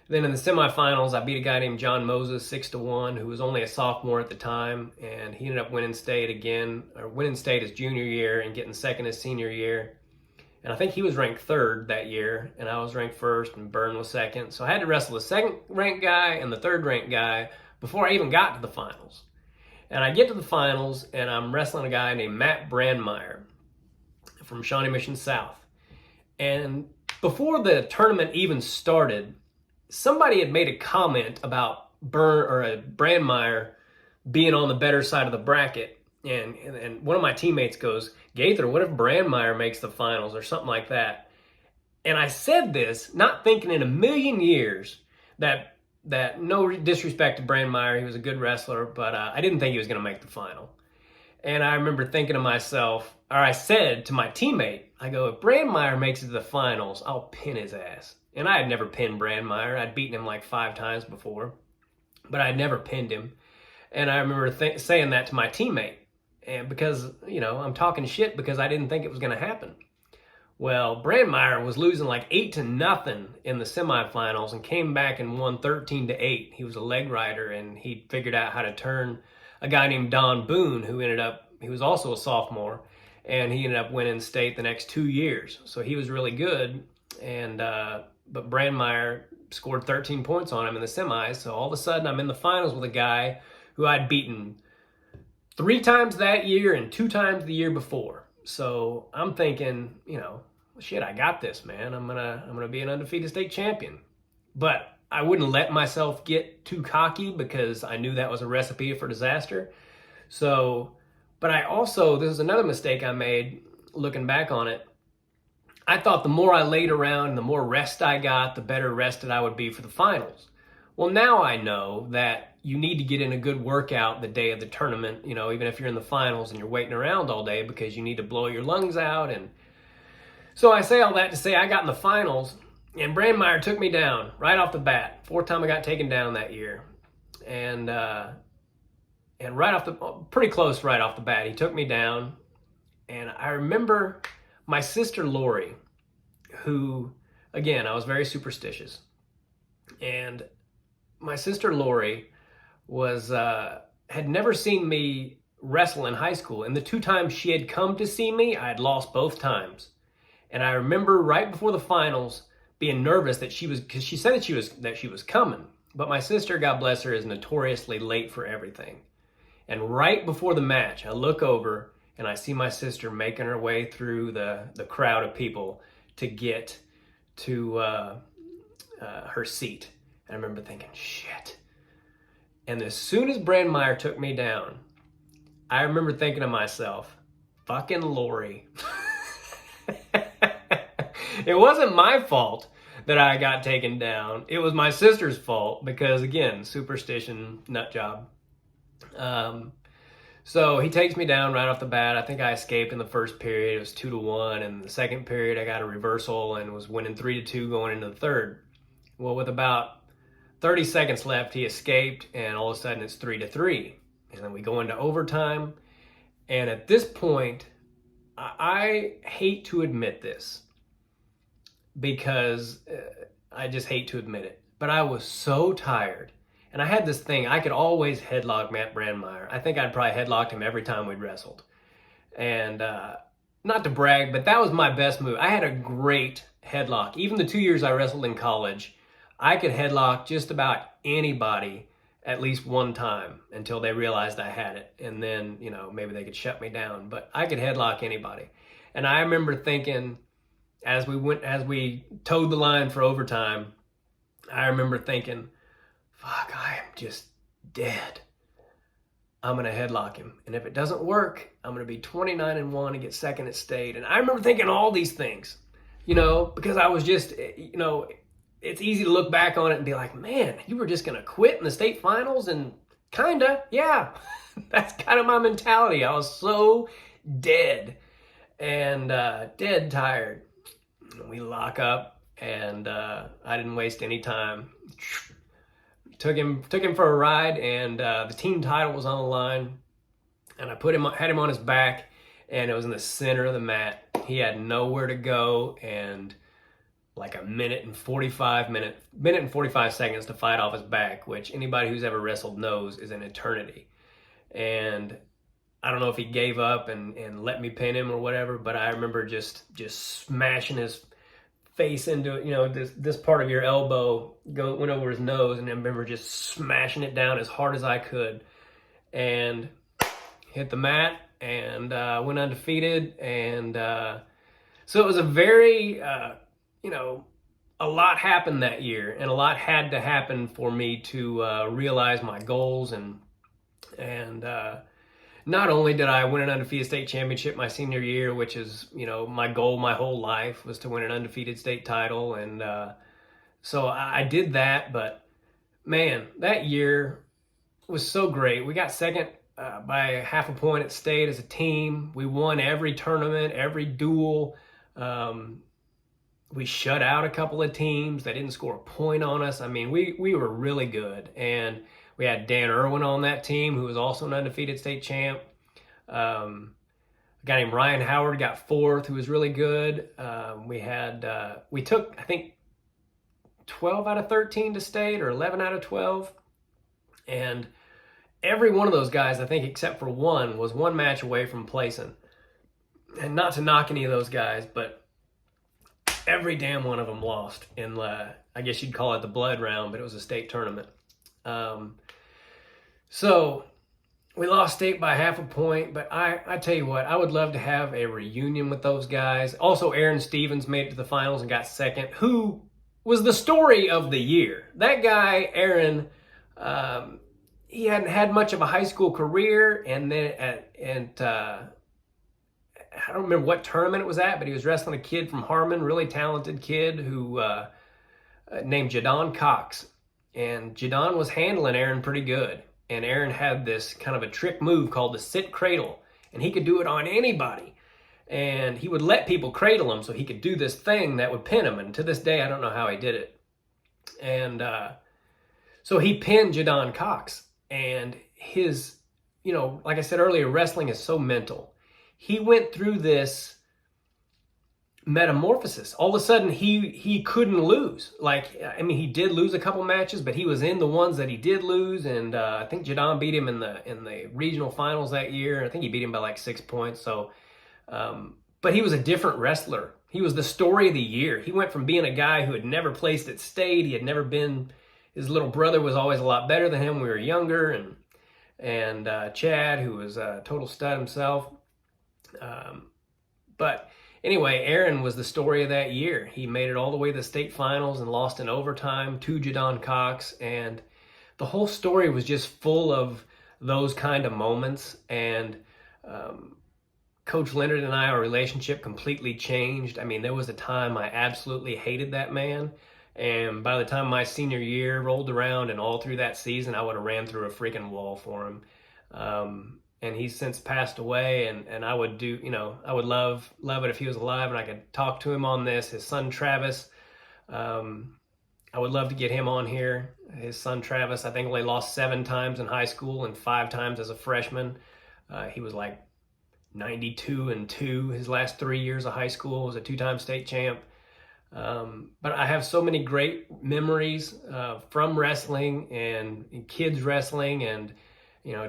then in the semifinals, I beat a guy named John Moses 6-1, who was only a sophomore at the time. And he ended up winning state his junior year and getting second his senior year. And I think he was ranked third that year, and I was ranked first, and Byrne was second. So I had to wrestle the second-ranked guy and the third-ranked guy before I even got to the finals. And I get to the finals, and I'm wrestling a guy named Matt Brandmeier from Shawnee Mission South. And before the tournament even started, somebody had made a comment about Brandmeier being on the better side of the bracket. And one of my teammates goes, "Gaither, what if Brandmeier makes the finals?" or something like that. And I said this, not thinking in a million years that no disrespect to Brandmeier, he was a good wrestler, but I didn't think he was going to make the final. And I remember thinking to myself, or I said to my teammate, I go, "If Brandmeier makes it to the finals, I'll pin his ass." And I had never pinned Brandmeier. I'd beaten him like 5 times before, but I'd never pinned him. And I remember saying that to my teammate. And because, I'm talking shit because I didn't think it was going to happen. Well, Brandmeier was losing like 8-0 in the semifinals and came back and won 13-8. He was a leg rider, and he figured out how to turn a guy named Don Boone, he was also a sophomore, and he ended up winning state the next 2 years. So he was really good, and but Brandmeier scored 13 points on him in the semis. So all of a sudden I'm in the finals with a guy who I'd beaten 3 times that year and 2 times the year before. So I'm thinking, shit, I got this, man. I'm gonna be an undefeated state champion. But I wouldn't let myself get too cocky because I knew that was a recipe for disaster. So, but this is another mistake I made looking back on it. I thought the more I laid around, the more rest I got, the better rested I would be for the finals. Well, now I know that you need to get in a good workout the day of the tournament, even if you're in the finals and you're waiting around all day, because you need to blow your lungs out. And so I say all that to say I got in the finals, and Brandmeier took me down right off the bat. 4th time I got taken down that year. And pretty close right off the bat, he took me down. And I remember my sister Lori, who, again, I was very superstitious. And my sister Lori had never seen me wrestle in high school. And the 2 times she had come to see me, I had lost both times. And I remember right before the finals being nervous because she said that she was coming. But my sister, God bless her, is notoriously late for everything. And right before the match, I look over and I see my sister making her way through the crowd of people to get to her seat. And I remember thinking, shit. And as soon as Brandmeier took me down, I remember thinking to myself, fucking Lori. It wasn't my fault that I got taken down. It was my sister's fault because, again, superstition, nut job. So he takes me down right off the bat. I think I escaped in the first period. It was 2-1. And the second period, I got a reversal and was winning 3-2 going into the third. Well, with about 30 seconds left, he escaped, and all of a sudden it's 3-3. And then we go into overtime. And at this point, I hate to admit this because I just hate to admit it, but I was so tired. And I had this thing, I could always headlock Matt Brandmeier. I think I'd probably headlocked him every time we'd wrestled. And not to brag, but that was my best move. I had a great headlock. Even the 2 years I wrestled in college, I could headlock just about anybody at least one time until they realized I had it. And then, maybe they could shut me down. But I could headlock anybody. And I remember thinking, as we towed the line for overtime, I remember thinking, fuck, I am just dead. I'm going to headlock him. And if it doesn't work, I'm going to be 29-1 and get second at state. And I remember thinking all these things, because I was just, it's easy to look back on it and be like, man, you were just going to quit in the state finals? And kinda, yeah. That's kind of my mentality. I was so dead and dead tired. We lock up, and I didn't waste any time. Took him for a ride, and the team title was on the line, and I had him on his back, and it was in the center of the mat. He had nowhere to go, and like a minute and 45 seconds to fight off his back, which anybody who's ever wrestled knows is an eternity. And I don't know if he gave up and let me pin him or whatever, but I remember just smashing his face into it. This part of your elbow went over his nose, and I remember just smashing it down as hard as I could, and hit the mat, and went undefeated. And so it was a very a lot happened that year, and a lot had to happen for me to realize my goals. And not only did I win an undefeated state championship my senior year, which is, my goal my whole life was to win an undefeated state title. And so I did that, but man, that year was so great. We got second by half a point at state as a team. We won every tournament, every duel. We shut out a couple of teams that didn't score a point on us. I mean, we were really good. And we had Dan Irwin on that team, who was also an undefeated state champ. A guy named Ryan Howard got fourth, who was really good. We took, I think, 12 out of 13 to state, or 11 out of 12. And every one of those guys, I think, except for one, was one match away from placing. And not to knock any of those guys, but every damn one of them lost in, I guess you'd call it the blood round, but it was a state tournament. So we lost state by half a point, but I tell you what, I would love to have a reunion with those guys. Also, Aaron Stevens made it to the finals and got second, who was the story of the year. That guy, Aaron, he hadn't had much of a high school career, and then I don't remember what tournament it was at, but he was wrestling a kid from Harmon, really talented kid who named Jadon Cox. And Jadon was handling Aaron pretty good. And Aaron had this kind of a trick move called the sit cradle. And he could do it on anybody. And he would let people cradle him so he could do this thing that would pin him. And to this day, I don't know how he did it. And so he pinned Jadon Cox. And his, like I said earlier, wrestling is so mental. He went through this metamorphosis. All of a sudden, he couldn't lose. He did lose a couple matches, but he was in the ones that he did lose. And I think Jadon beat him in the regional finals that year. I think he beat him by like 6 points. So, but he was a different wrestler. He was the story of the year. He went from being a guy who had never placed at state. He had never been. His little brother was always a lot better than him when we were younger, and Chad, who was a total stud himself. But anyway, Aaron was the story of that year. He made it all the way to the state finals and lost in overtime to Jadon Cox. And the whole story was just full of those kind of moments. And Coach Leonard and I, our relationship completely changed. I mean, there was a time I absolutely hated that man. And by the time my senior year rolled around and all through that season, I would have ran through a freaking wall for him. And he's since passed away, and I would I would love it if he was alive and I could talk to him on this. His son, Travis, I would love to get him on here. His son, Travis, I think only lost 7 times in high school and 5 times as a freshman. He was like 92-2 his last 3 years of high school, was a 2-time state champ. But I have so many great memories from wrestling and kids wrestling, and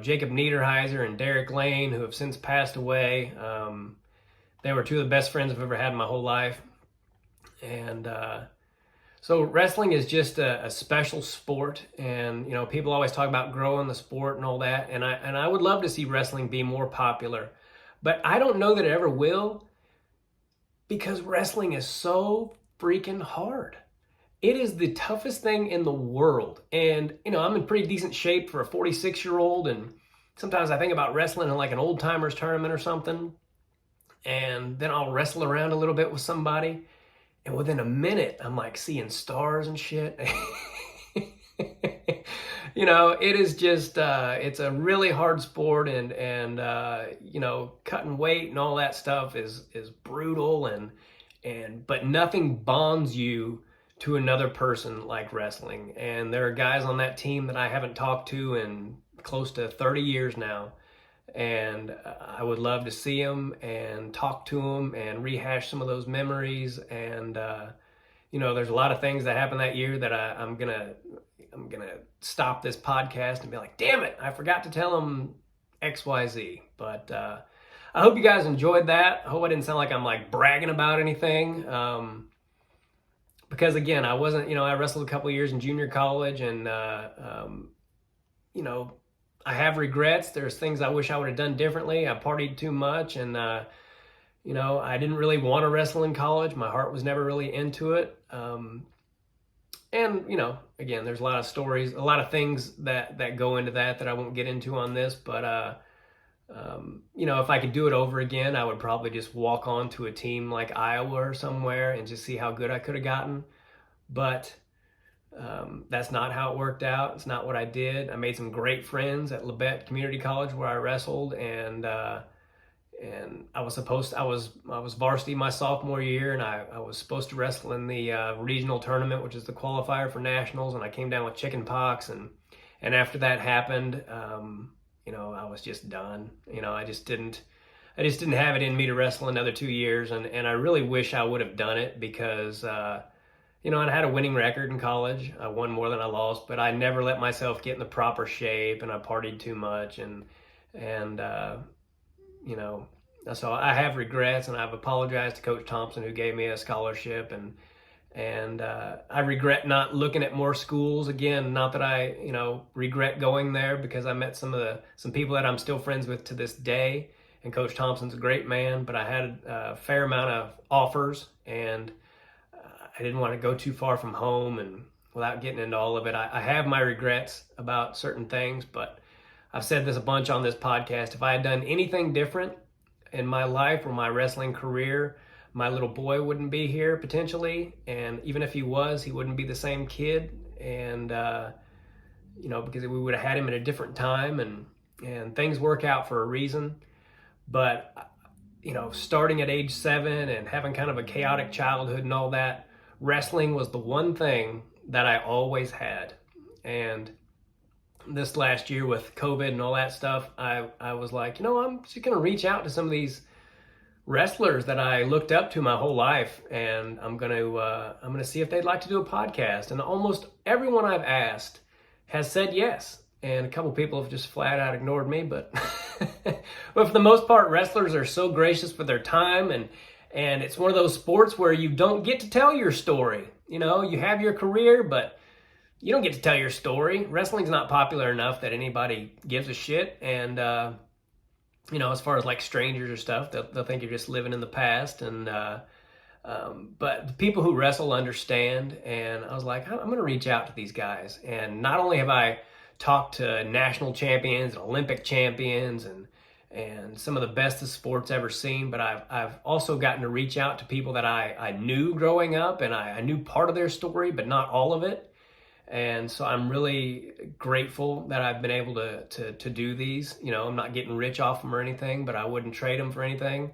Jacob Niederheiser and Derek Lane, who have since passed away. They were 2 of the best friends I've ever had in my whole life. And so wrestling is just a special sport. And, people always talk about growing the sport and all that. And I would love to see wrestling be more popular. But I don't know that it ever will, because wrestling is so freaking hard. it is the toughest thing in the world. And, I'm in pretty decent shape for a 46-year-old. And sometimes I think about wrestling in like an old timers tournament or something. And then I'll wrestle around a little bit with somebody. And within a minute, I'm like seeing stars and shit. It is just, it's a really hard sport, and cutting weight and all that stuff is brutal, but nothing bonds you to another person like wrestling. And there are guys on that team that I haven't talked to in close to 30 years now. And I would love to see them and talk to them and rehash some of those memories. And, there's a lot of things that happened that year that I'm gonna stop this podcast and be like, damn it, I forgot to tell them XYZ. But I hope you guys enjoyed that. I hope I didn't sound like I'm like bragging about anything. Because again, I wasn't, I wrestled a couple of years in junior college, and I have regrets. There's things I wish I would have done differently. I partied too much, and I didn't really want to wrestle in college. My heart was never really into it. And, again, there's a lot of stories, a lot of things that go into that I won't get into on this. But, if I could do it over again, I would probably just walk on to a team like Iowa or somewhere and just see how good I could have gotten. But that's not how it worked out. It's not what I did. I made some great friends at Labette Community College where I wrestled, and I was varsity my sophomore year, and I was supposed to wrestle in the regional tournament, which is the qualifier for nationals, and I came down with chicken pox, and after that happened, I was just done. I just didn't have it in me to wrestle another 2 years, and I really wish I would have done it, because and I had a winning record in college. I won more than I lost, but I never let myself get in the proper shape, and I partied too much, and so I have regrets, and I've apologized to Coach Thompson, who gave me a scholarship, and I regret not looking at more schools. Again, not that I regret going there, because I met some people that I'm still friends with to this day, and Coach Thompson's a great man, but I had a fair amount of offers, and I didn't want to go too far from home. And without getting into all of it, I have my regrets about certain things, but I've said this a bunch on this podcast. If I had done anything different in my life or my wrestling career, my little boy wouldn't be here potentially. And even if he was, he wouldn't be the same kid. And, because we would have had him at a different time, and things work out for a reason. But, starting at age 7 and having kind of a chaotic childhood and all that, wrestling was the one thing that I always had. And this last year with COVID and all that stuff, I was like, I'm just going to reach out to some of these wrestlers that I looked up to my whole life, and I'm going to see if they'd like to do a podcast. And almost everyone I've asked has said yes. And a couple people have just flat out ignored me, but but for the most part, wrestlers are so gracious with their time, and it's one of those sports where you don't get to tell your story. You have your career, but you don't get to tell your story. Wrestling's not popular enough that anybody gives a shit. And, as far as like strangers or stuff, they'll think you're just living in the past. And, but the people who wrestle understand. And I was like, I'm going to reach out to these guys. And not only have I talked to national champions and Olympic champions and some of the best the sport's ever seen, but I've also gotten to reach out to people that I knew growing up, and I knew part of their story, but not all of it. And so I'm really grateful that I've been able to do these. I'm not getting rich off them or anything, but I wouldn't trade them for anything.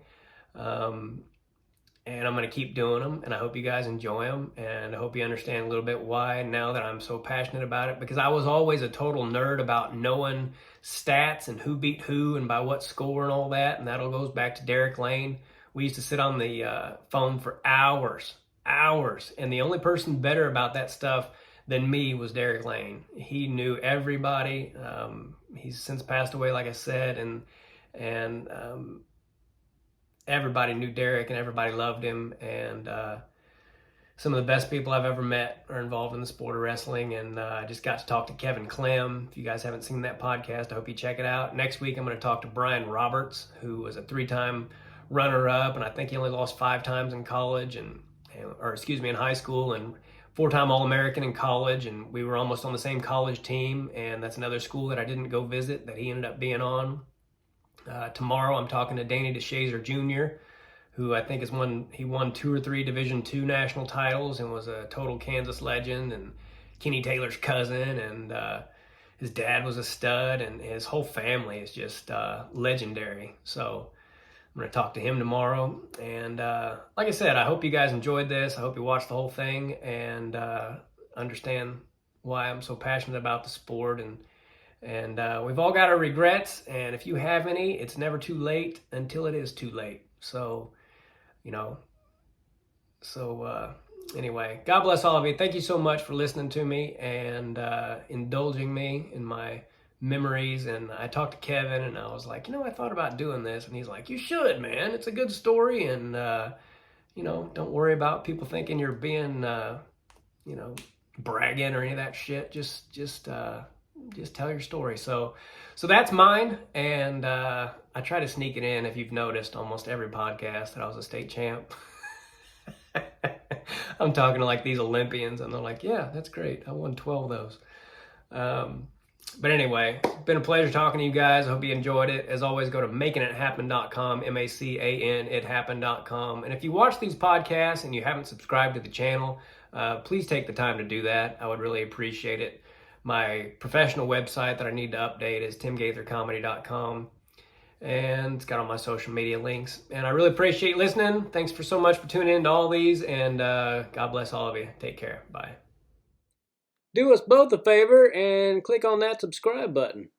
And I'm going to keep doing them, and I hope you guys enjoy them, and I hope you understand a little bit why now that I'm so passionate about it, because I was always a total nerd about knowing stats and who beat who and by what score and all that, and that all goes back to Derek Lane. We used to sit on the phone for hours, and the only person better about that stuff than me was Derek Lane. He knew everybody. He's since passed away, like I said, and everybody knew Derek, and everybody loved him. And some of the best people I've ever met are involved in the sport of wrestling. And I just got to talk to Kevin Clem. If you guys haven't seen that podcast, I hope you check it out. Next week, I'm going to talk to Brian Roberts, who was a 3-time runner-up, and I think he only lost 5 times in college, in high school, and four-time All-American in college, and we were almost on the same college team, and that's another school that I didn't go visit that he ended up being on. Tomorrow I'm talking to Danny DeShazer Jr., who I think he won 2 or 3 Division II national titles and was a total Kansas legend, and Kenny Taylor's cousin, and his dad was a stud, and his whole family is just legendary. So I'm going to talk to him tomorrow. And like I said, I hope you guys enjoyed this. I hope you watched the whole thing and understand why I'm so passionate about the sport. And we've all got our regrets. And if you have any, it's never too late until it is too late. So, anyway, God bless all of you. Thank you so much for listening to me and indulging me in my memories. And I talked to Kevin, and I was like, I thought about doing this. And he's like, you should, man. It's a good story. And, don't worry about people thinking you're being, bragging or any of that shit. Just tell your story. So that's mine. And I try to sneak it in, if you've noticed, almost every podcast that I was a state champ. I'm talking to like these Olympians, and they're like, yeah, that's great. I won 12 of those. But anyway, it's been a pleasure talking to you guys. I hope you enjoyed it. As always, go to makingithappen.com, MACAN ithappen.com. And if you watch these podcasts and you haven't subscribed to the channel, please take the time to do that. I would really appreciate it. My professional website that I need to update is timgaithercomedy.com. And it's got all my social media links. And I really appreciate you listening. Thanks so much for tuning in to all these. And God bless all of you. Take care. Bye. Do us both a favor and click on that subscribe button.